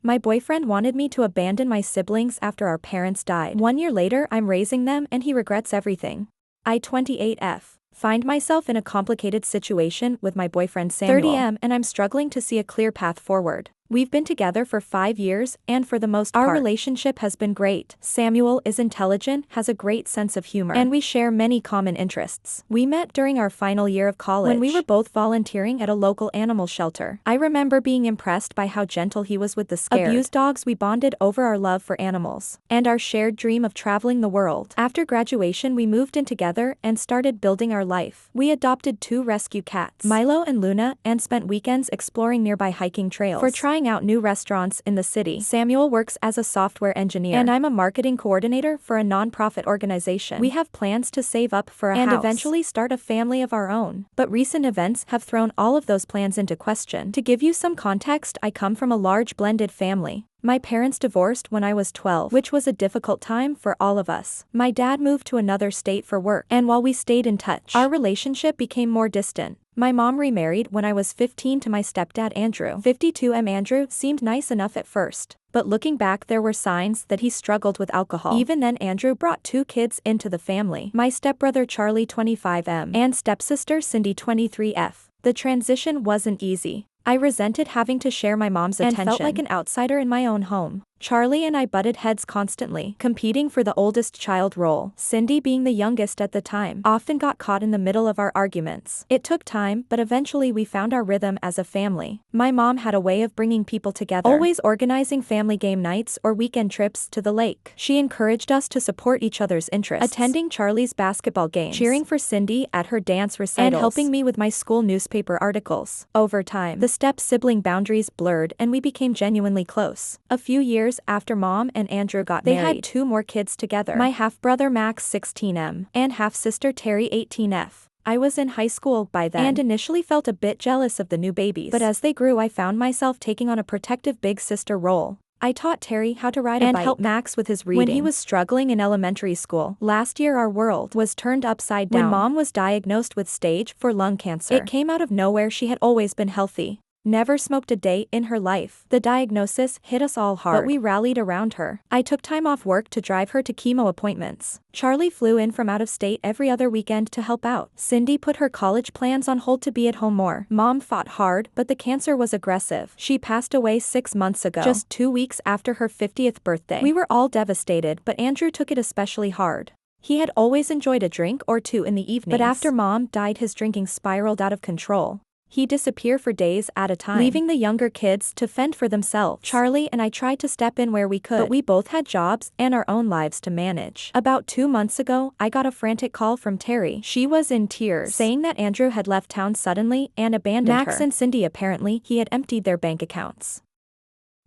My boyfriend wanted me to abandon my siblings after our parents died. 1 year later, I'm raising them and he regrets everything. I 28F. Find myself in a complicated situation with my boyfriend Samuel. 30M and I'm struggling to see a clear path forward. We've been together for 5 years, and for the most part, our relationship has been great. Samuel is intelligent, has a great sense of humor, and we share many common interests. We met during our final year of college, when we were both volunteering at a local animal shelter. I remember being impressed by how gentle he was with the scared, abused dogs. We bonded over our love for animals, and our shared dream of traveling the world. After graduation, we moved in together and started building our life. We adopted 2 rescue cats, Milo and Luna, and spent weekends exploring nearby hiking trails. For trying out new restaurants in the city. Samuel works as a software engineer, and I'm a marketing coordinator for a non-profit organization. We have plans to save up for a house and eventually start a family of our own. But recent events have thrown all of those plans into question. To give you some context, I come from a large blended family. My parents divorced when I was 12, which was a difficult time for all of us. My dad moved to another state for work, and while we stayed in touch, our relationship became more distant. My mom remarried when I was 15 to my stepdad Andrew. 52M Andrew seemed nice enough at first, but looking back there were signs that he struggled with alcohol. Even then Andrew brought 2 kids into the family. My stepbrother Charlie 25M and stepsister Cindy 23F. The transition wasn't easy. I resented having to share my mom's attention and felt like an outsider in my own home. Charlie and I butted heads constantly, competing for the oldest child role. Cindy, being the youngest at the time, often got caught in the middle of our arguments. It took time, but eventually we found our rhythm as a family. My mom had a way of bringing people together, always organizing family game nights or weekend trips to the lake. She encouraged us to support each other's interests, attending Charlie's basketball games, cheering for Cindy at her dance recitals, and helping me with my school newspaper articles. Over time, the step-sibling boundaries blurred and we became genuinely close. A few years after Mom and Andrew got married, they had 2 more kids together. My half-brother Max 16M and half-sister Terry 18F. I was in high school by then and initially felt a bit jealous of the new babies, but as they grew I found myself taking on a protective big sister role. I taught Terry how to ride a bike and helped Max with his reading when he was struggling in elementary school. Last year our world was turned upside down when Mom was diagnosed with stage 4 lung cancer. It came out of nowhere. She had always been healthy. Never smoked a day in her life. The diagnosis hit us all hard, but we rallied around her. I took time off work to drive her to chemo appointments. Charlie flew in from out of state every other weekend to help out. Cindy put her college plans on hold to be at home more. Mom fought hard, but the cancer was aggressive. She passed away 6 months ago, just 2 weeks after her 50th birthday. We were all devastated, but Andrew took it especially hard. He had always enjoyed a drink or 2 in the evenings, but after Mom died his drinking spiraled out of control. He'd disappear for days at a time, leaving the younger kids to fend for themselves. Charlie and I tried to step in where we could, but we both had jobs and our own lives to manage. About 2 months ago, I got a frantic call from Terry. She was in tears, saying that Andrew had left town suddenly and abandoned her. Max and Cindy, apparently, he had emptied their bank accounts,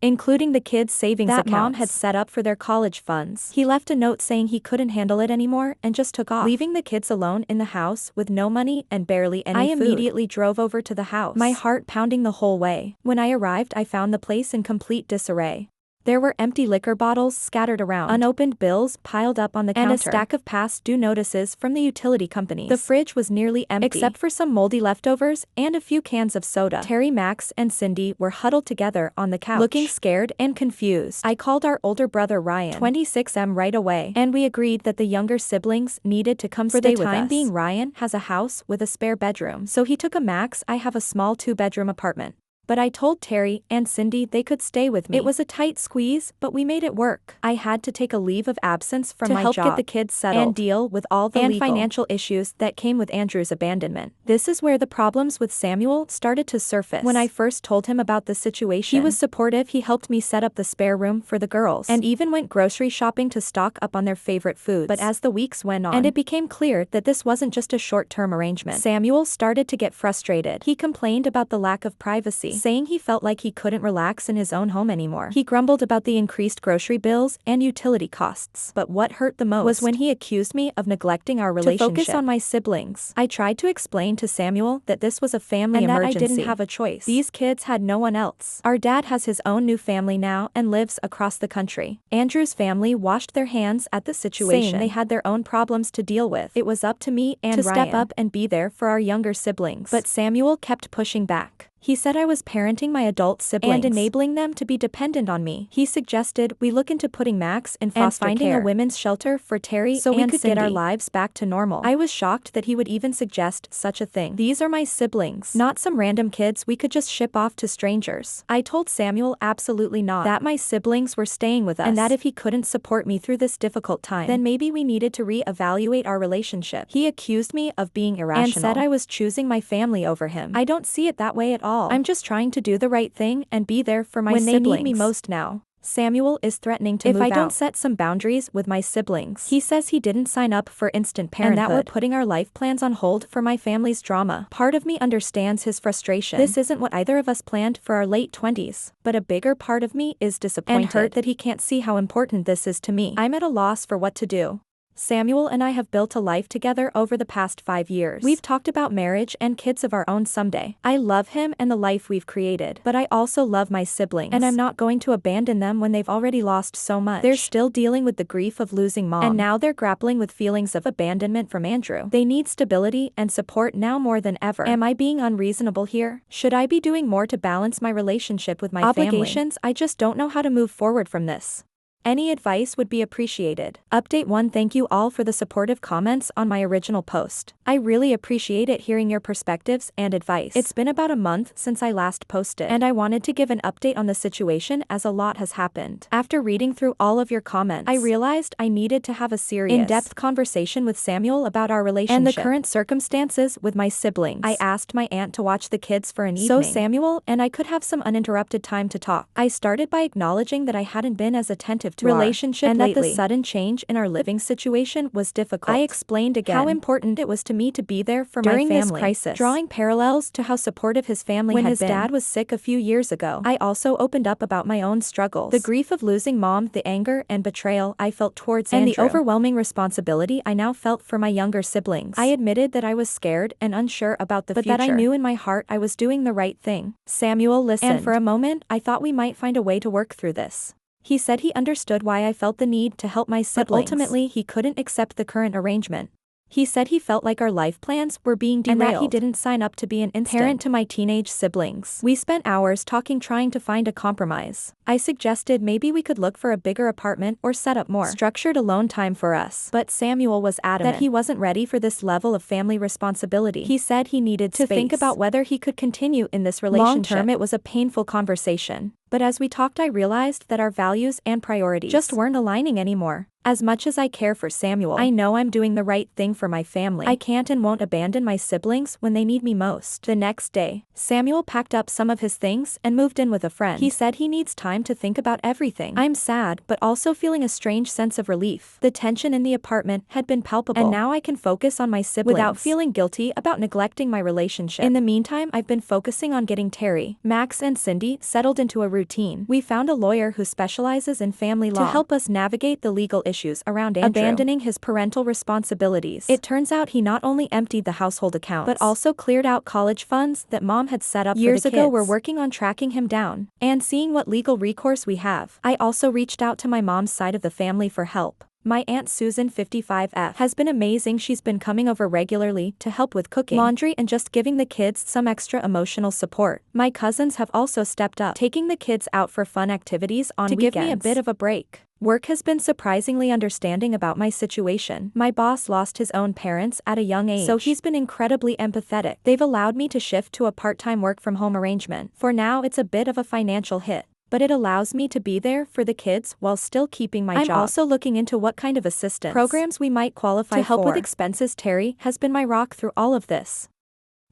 including the kids' savings that Mom had set up for their college funds. He left a note saying he couldn't handle it anymore and just took off, leaving the kids alone in the house with no money and barely any food. I immediately drove over to the house, my heart pounding the whole way. When I arrived, I found the place in complete disarray. There were empty liquor bottles scattered around, unopened bills piled up on the counter, and a stack of past due notices from the utility companies. The fridge was nearly empty, except for some moldy leftovers and a few cans of soda. Terry, Max, and Cindy were huddled together on the couch, looking scared and confused. I called our older brother Ryan, 26M, right away, and we agreed that the younger siblings needed to come stay with us. For the time being, Ryan has a house with a spare bedroom, so he took a Max. I have a small 2-bedroom apartment. But I told Terry and Cindy they could stay with me. It was a tight squeeze, but we made it work. I had to take a leave of absence from my job to help get the kids settled and deal with all the legal and financial issues that came with Andrew's abandonment. This is where the problems with Samuel started to surface. When I first told him about the situation, he was supportive. He helped me set up the spare room for the girls and even went grocery shopping to stock up on their favorite foods. But as the weeks went on, and it became clear that this wasn't just a short-term arrangement, Samuel started to get frustrated. He complained about the lack of privacy, saying he felt like he couldn't relax in his own home anymore. He grumbled about the increased grocery bills and utility costs. But what hurt the most was when he accused me of neglecting our relationship. To focus on my siblings, I tried to explain to Samuel that this was a family emergency, that I didn't have a choice. These kids had no one else. Our dad has his own new family now and lives across the country. Andrew's family washed their hands at the situation, saying they had their own problems to deal with. It was up to me and Ryan to step up and be there for our younger siblings. But Samuel kept pushing back. He said I was parenting my adult siblings and enabling them to be dependent on me. He suggested we look into putting Max in foster care and finding a women's shelter for Terry so we could get our lives back to normal. I was shocked that he would even suggest such a thing. These are my siblings, not some random kids we could just ship off to strangers. I told Samuel absolutely not, that my siblings were staying with us and that if he couldn't support me through this difficult time, then maybe we needed to re-evaluate our relationship. He accused me of being irrational and said I was choosing my family over him. I don't see it that way at all. I'm just trying to do the right thing and be there for my siblings when they need me most now. Samuel is threatening to move out if I don't set some boundaries with my siblings. He says he didn't sign up for instant parenthood and that we're putting our life plans on hold for my family's drama. Part of me understands his frustration. This isn't what either of us planned for our late 20s, but a bigger part of me is disappointed and hurt that he can't see how important this is to me. I'm at a loss for what to do. Samuel and I have built a life together over the past 5 years. We've talked about marriage and kids of our own someday. I love him and the life we've created, but I also love my siblings, and I'm not going to abandon them when they've already lost so much. They're still dealing with the grief of losing mom, and now they're grappling with feelings of abandonment from Andrew. They need stability and support now more than ever. Am I being unreasonable here? Should I be doing more to balance my relationship with my obligations? I just don't know how to move forward from this. Any advice would be appreciated. Update 1. Thank you all for the supportive comments on my original post. I really appreciate it hearing your perspectives and advice. It's been about a month since I last posted, and I wanted to give an update on the situation as a lot has happened. After reading through all of your comments, I realized I needed to have a serious, in-depth conversation with Samuel about our relationship and the current circumstances with my siblings. I asked my aunt to watch the kids for an evening so Samuel and I could have some uninterrupted time to talk. I started by acknowledging that I hadn't been as attentive to relationship and lately, that the sudden change in our living situation was difficult. I explained again how important it was to me to be there for during my family, this crisis, drawing parallels to how supportive his family had been when his dad was sick a few years ago. I also opened up about my own struggles, the grief of losing mom, the anger and betrayal I felt towards Andrew, and the overwhelming responsibility I now felt for my younger siblings. I admitted that I was scared and unsure about the future, but that I knew in my heart I was doing the right thing. Samuel listened, and for a moment I thought we might find a way to work through this. He said he understood why I felt the need to help my siblings, but ultimately he couldn't accept the current arrangement. He said he felt like our life plans were being derailed and that he didn't sign up to be an instant parent to my teenage siblings. We spent hours talking, trying to find a compromise. I suggested maybe we could look for a bigger apartment or set up more structured alone time for us. But Samuel was adamant that he wasn't ready for this level of family responsibility. He said he needed to think about whether he could continue in this relationship. Long term, it was a painful conversation. But as we talked, I realized that our values and priorities just weren't aligning anymore. As much as I care for Samuel, I know I'm doing the right thing for my family. I can't and won't abandon my siblings when they need me most. The next day, Samuel packed up some of his things and moved in with a friend. He said he needs time to think about everything. I'm sad, but also feeling a strange sense of relief. The tension in the apartment had been palpable, and now I can focus on my siblings without feeling guilty about neglecting my relationship. In the meantime, I've been focusing on getting Terry, Max, and Cindy settled into a routine. We found a lawyer who specializes in family law to help us navigate the legal issues around Andrew abandoning his parental responsibilities. It turns out he not only emptied the household accounts, but also cleared out college funds that mom had set up years ago. We're working on tracking him down and seeing what legal recourse we have. I also reached out to my mom's side of the family for help. My Aunt Susan 55F has been amazing. She's been coming over regularly to help with cooking, laundry, and just giving the kids some extra emotional support. My cousins have also stepped up, taking the kids out for fun activities on weekends to give me a bit of a break. Work has been surprisingly understanding about my situation. My boss lost his own parents at a young age, so he's been incredibly empathetic. They've allowed me to shift to a part-time work-from-home arrangement. For now, it's a bit of a financial hit, but it allows me to be there for the kids while still keeping my job. I'm also looking into what kind of assistance programs we might qualify to help with expenses. Terry has been my rock through all of this.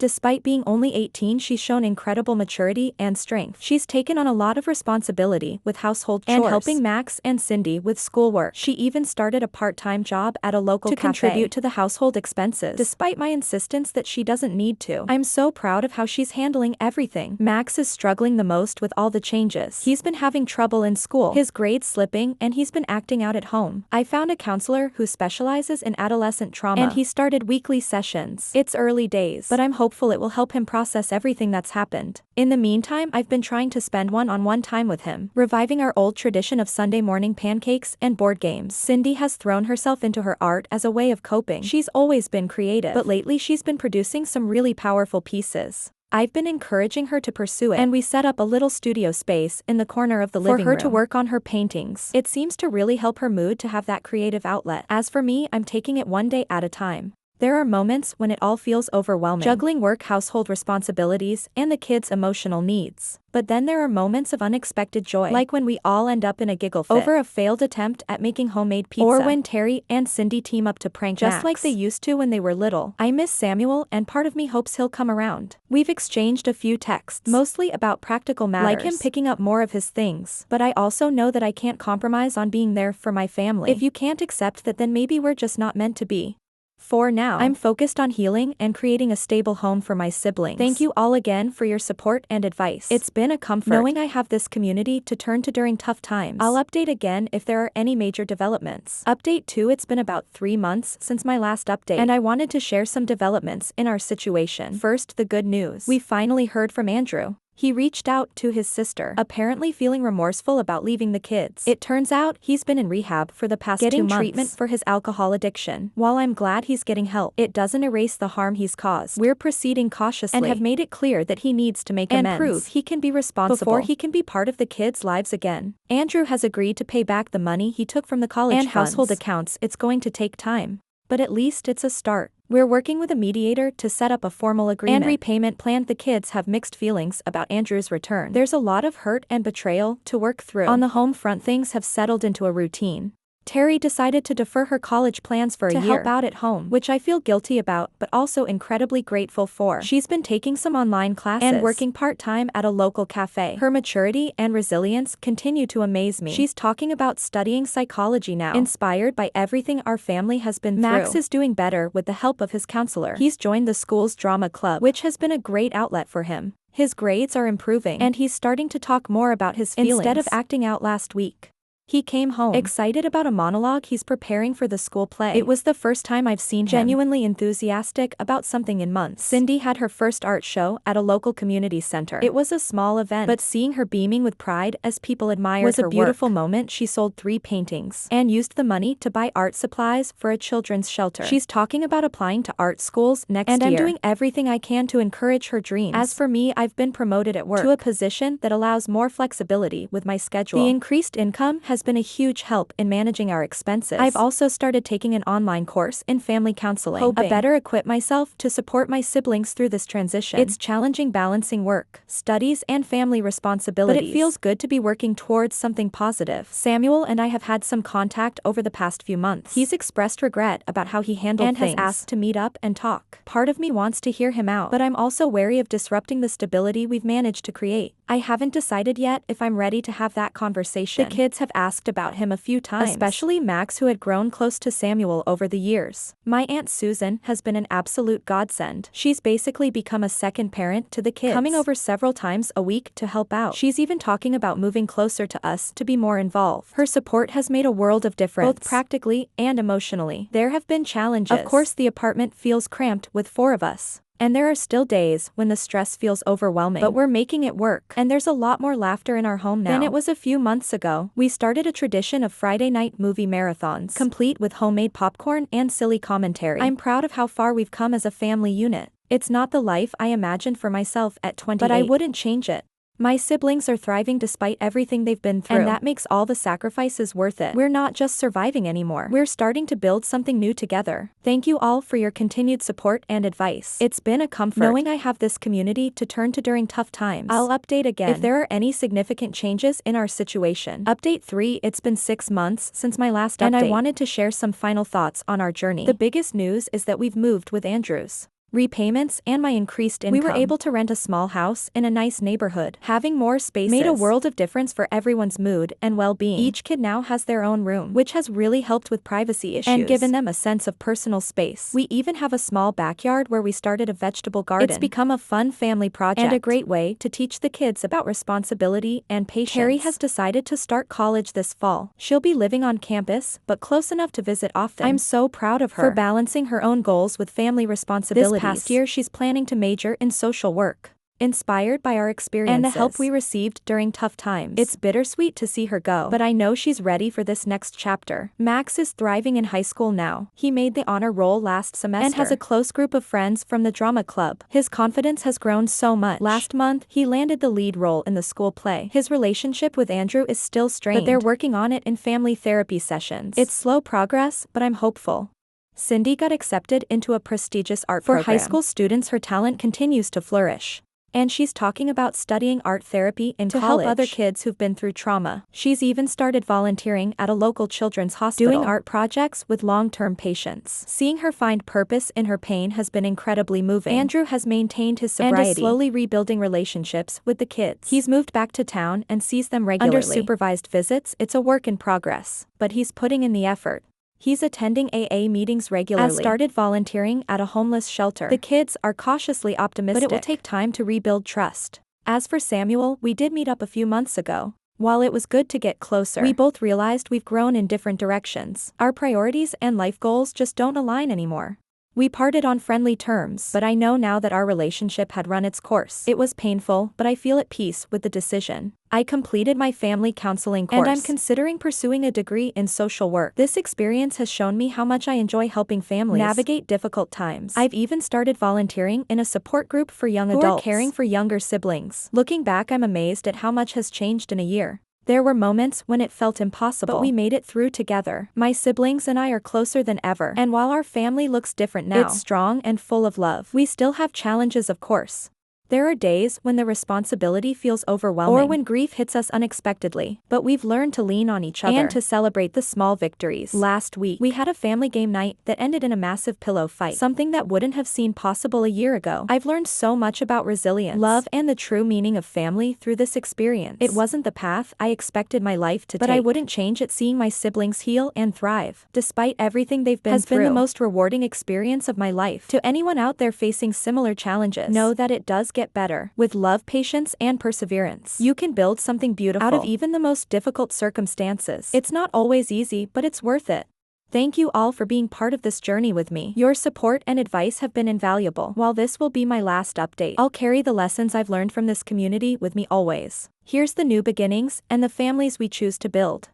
Despite being only 18, she's shown incredible maturity and strength. She's taken on a lot of responsibility with household chores and helping Max and Cindy with schoolwork. She even started a part-time job at a local cafe to contribute to the household expenses, despite my insistence that she doesn't need to. I'm so proud of how she's handling everything. Max is struggling the most with all the changes. He's been having trouble in school, his grades slipping, and he's been acting out at home. I found a counselor who specializes in adolescent trauma, and he started weekly sessions. It's early days, but I'm hopeful it will help him process everything that's happened. In the meantime, I've been trying to spend one-on-one time with him, reviving our old tradition of Sunday morning pancakes and board games. Cindy has thrown herself into her art as a way of coping. She's always been creative, but lately she's been producing some really powerful pieces. I've been encouraging her to pursue it, and we set up a little studio space in the corner of the living room for her to work on her paintings. It seems to really help her mood to have that creative outlet. As for me, I'm taking it one day at a time. There are moments when it all feels overwhelming, juggling work, household responsibilities, and the kids' emotional needs. But then there are moments of unexpected joy, like when we all end up in a giggle fit over a failed attempt at making homemade pizza, or when Terry and Cindy team up to prank Max, just like they used to when they were little. I miss Samuel, and part of me hopes he'll come around. We've exchanged a few texts, mostly about practical matters, like him picking up more of his things. But I also know that I can't compromise on being there for my family. If you can't accept that, then maybe we're just not meant to be. For now, I'm focused on healing and creating a stable home for my siblings. Thank you all again for your support and advice. It's been a comfort knowing I have this community to turn to during tough times. I'll update again if there are any major developments. Update 2: It's been about 3 months since my last update, and I wanted to share some developments in our situation. First, the good news. We finally heard from Andrew. He reached out to his sister, apparently feeling remorseful about leaving the kids. It turns out he's been in rehab for the past 2 months, getting treatment for his alcohol addiction. While I'm glad he's getting help, it doesn't erase the harm he's caused. We're proceeding cautiously and have made it clear that he needs to make amends and prove he can be responsible before he can be part of the kids' lives again. Andrew has agreed to pay back the money he took from the college and household accounts. It's going to take time, but at least it's a start. We're working with a mediator to set up a formal agreement and repayment plan. The kids have mixed feelings about Andrew's return. There's a lot of hurt and betrayal to work through. On the home front, things have settled into a routine. Terry decided to defer her college plans for a year to help out at home, which I feel guilty about but also incredibly grateful for. She's been taking some online classes and working part-time at a local cafe. Her maturity and resilience continue to amaze me. She's talking about studying psychology now, inspired by everything our family has been through. Max is doing better with the help of his counselor. He's joined the school's drama club, which has been a great outlet for him. His grades are improving, and he's starting to talk more about his feelings instead of acting out. Last week, he came home excited about a monologue he's preparing for the school play. It was the first time I've seen him genuinely enthusiastic about something in months. Cindy had her first art show at a local community center. It was a small event, but seeing her beaming with pride as people admired was a beautiful moment. She sold 3 paintings and used the money to buy art supplies for a children's shelter. She's talking about applying to art schools next year, and I'm doing everything I can to encourage her dreams. As for me, I've been promoted at work to a position that allows more flexibility with my schedule. The increased income has been a huge help in managing our expenses. I've also started taking an online course in family counseling, hoping to better equip myself to support my siblings through this transition. It's challenging balancing work, studies, and family responsibilities, but it feels good to be working towards something positive. Samuel and I have had some contact over the past few months. He's expressed regret about how he handled things and has asked to meet up and talk. Part of me wants to hear him out, but I'm also wary of disrupting the stability we've managed to create. I haven't decided yet if I'm ready to have that conversation. The kids have asked about him a few times, especially Max, who had grown close to Samuel over the years. My Aunt Susan has been an absolute godsend. She's basically become a second parent to the kids, coming over several times a week to help out. She's even talking about moving closer to us to be more involved. Her support has made a world of difference, both practically and emotionally. There have been challenges. Of course, the apartment feels cramped with 4 of us, and there are still days when the stress feels overwhelming, but we're making it work. And there's a lot more laughter in our home now than it was a few months ago. We started a tradition of Friday night movie marathons, complete with homemade popcorn and silly commentary. I'm proud of how far we've come as a family unit. It's not the life I imagined for myself at 28, but I wouldn't change it. My siblings are thriving despite everything they've been through, and that makes all the sacrifices worth it. We're not just surviving anymore. We're starting to build something new together. Thank you all for your continued support and advice. It's been a comfort knowing I have this community to turn to during tough times. I'll update again if there are any significant changes in our situation. Update 3: It's been 6 months since my last update, and I wanted to share some final thoughts on our journey. The biggest news is that we've moved with Andrew's repayments and my increased income. We were able to rent a small house in a nice neighborhood. Having more spaces made a world of difference for everyone's mood and well-being. Each kid now has their own room, which has really helped with privacy issues and given them a sense of personal space. We even have a small backyard where we started a vegetable garden. It's become a fun family project and a great way to teach the kids about responsibility and patience. Terry has decided to start college this fall. She'll be living on campus, but close enough to visit often. I'm so proud of her for balancing her own goals with family responsibilities. This past year, she's planning to major in social work. inspired by our experiences and the help we received during tough times. It's bittersweet to see her go, but I know she's ready for this next chapter. Max is thriving in high school now. He made the honor roll last semester and has a close group of friends from the drama club. His confidence has grown so much. Last month, he landed the lead role in the school play. His relationship with Andrew is still strained, but they're working on it in family therapy sessions. It's slow progress, but I'm hopeful. Cindy got accepted into a prestigious art program. For high school students, her talent continues to flourish. And she's talking about studying art therapy in college to help other kids who've been through trauma. She's even started volunteering at a local children's hospital, doing art projects with long-term patients. Seeing her find purpose in her pain has been incredibly moving. Andrew has maintained his sobriety and is slowly rebuilding relationships with the kids. He's moved back to town and sees them regularly. Under supervised visits, it's a work in progress, but he's putting in the effort. He's attending AA meetings regularly and started volunteering at a homeless shelter. The kids are cautiously optimistic, but it will take time to rebuild trust. As for Samuel, we did meet up a few months ago. While it was good to get closer, we both realized we've grown in different directions. Our priorities and life goals just don't align anymore. We parted on friendly terms, but I know now that our relationship had run its course. It was painful, but I feel at peace with the decision. I completed my family counseling course, and I'm considering pursuing a degree in social work. This experience has shown me how much I enjoy helping families navigate difficult times. I've even started volunteering in a support group for young adults who are caring for younger siblings. Looking back, I'm amazed at how much has changed in a year. There were moments when it felt impossible, but we made it through together. My siblings and I are closer than ever, and while our family looks different now, it's strong and full of love. We still have challenges, of course. There are days when the responsibility feels overwhelming or when grief hits us unexpectedly, but we've learned to lean on each other and to celebrate the small victories. Last week, we had a family game night that ended in a massive pillow fight, something that wouldn't have seemed possible a year ago. I've learned so much about resilience, love, and the true meaning of family through this experience. It wasn't the path I expected my life to take, but I wouldn't change it. Seeing my siblings heal and thrive, despite everything they've been through, has been the most rewarding experience of my life. To anyone out there facing similar challenges, know that it does get better. With love, patience, and perseverance, you can build something beautiful out of even the most difficult circumstances. It's not always easy, but it's worth it. Thank you all for being part of this journey with me. Your support and advice have been invaluable. While this will be my last update, I'll carry the lessons I've learned from this community with me always. Here's the new beginnings and the families we choose to build.